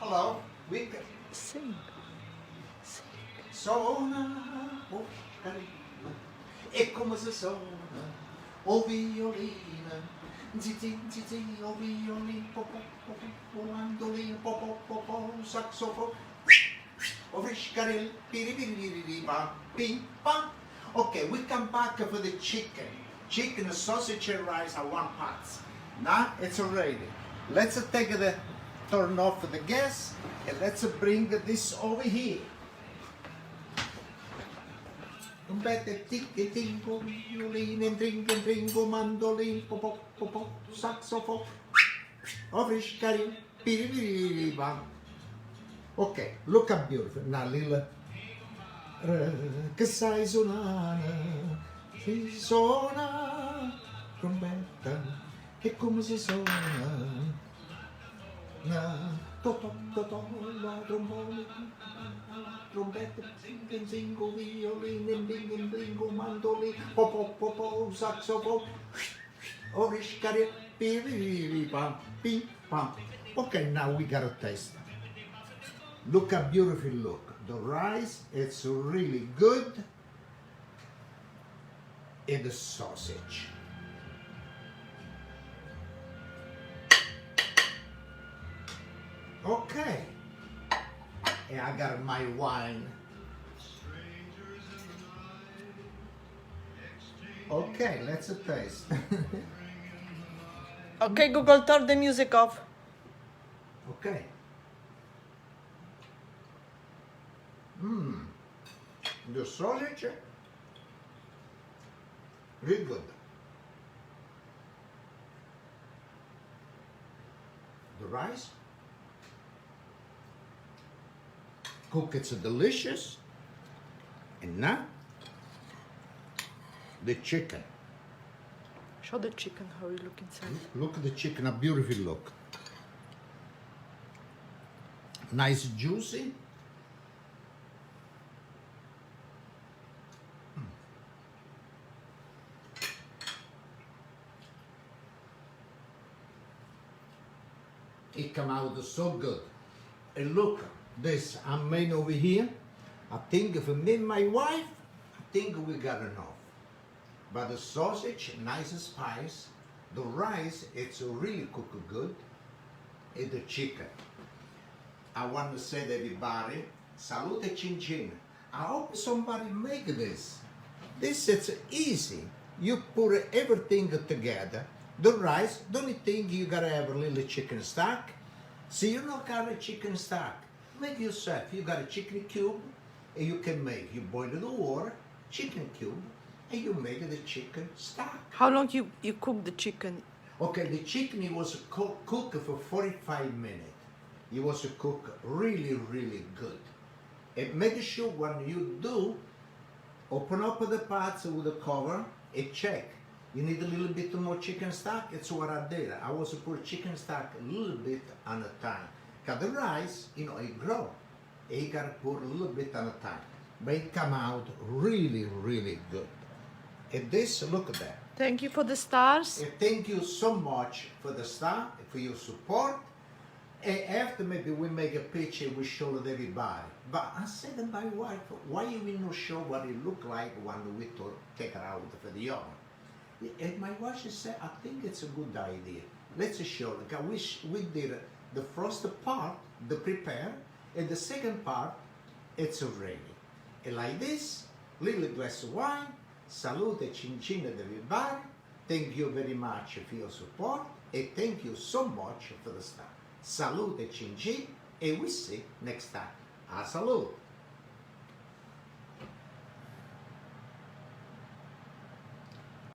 Hello, we can Sing. suona, oh carina, e come si suona, o violino, zizi, zizi, o violino, po po po po, o mandolino, po po po po, saxofono, o friscarel, piri piri piri piri, pam, pim, pam. Okay, we come back for the chicken. Chicken, sausage and rice are one pot. Now it's ready. Let's turn off the gas and let's bring this over here. Un bete ticchi tingo, violino, dringo, mandolin, po po, saxophone, friscari, piri piri pam. Okay, look how beautiful. Now little che sai suonare, si suona trombetta, e come si suona, la trombetta, zingo, violino, bingo, mandolino, po, saxophone, riscari, pam, pim, pam. Okay, now we gotta taste. Look how beautiful look. The rice, it's really good. And the sausage. Okay. And I got my wine. Okay, let's taste. Okay, Google, turn the music off. Okay. The sausage, really good. The rice, cook, it's delicious. And now, the chicken. Show the chicken how you look inside. Look at the chicken, a beautiful look. Nice, juicy. It come out so good. And look, this I made over here. I think for me and my wife, I think we got enough. But the sausage, nice and spice. The rice, it's really cooked good. And the chicken. I want to say to everybody, salute chin chin. I hope somebody make this. This is easy. You put everything together. The rice, the only thing you gotta have a little chicken stock. See, you don't got a chicken stock. Make yourself. You got a chicken cube, and you can make. You boil the water, chicken cube, and you make the chicken stock. How long you cook the chicken? Okay, the chicken it was cooked for 45 minutes. It was cooked really, really good. And make sure when you do, open up the pots with the cover and check. You need a little bit more chicken stock? It's what I did. I was put chicken stock a little bit at a time. Because the rice, it grow. And you gotta put a little bit at a time. But it come out really, really good. And this, look at that. Thank you for the stars. And thank you so much for the star, for your support. And after maybe we make a picture, we show it everybody. But I said to my wife, why you will not show what it look like when we take it out for the oven? And my wife said, I think it's a good idea. Let's show it. Because we did the first part, the prepare, and the second part, it's ready. And like this, little glass of wine, salute chin chin at everybody. Thank you very much for your support, and thank you so much for the stuff. Salute chin chin, and we see next time. A salute.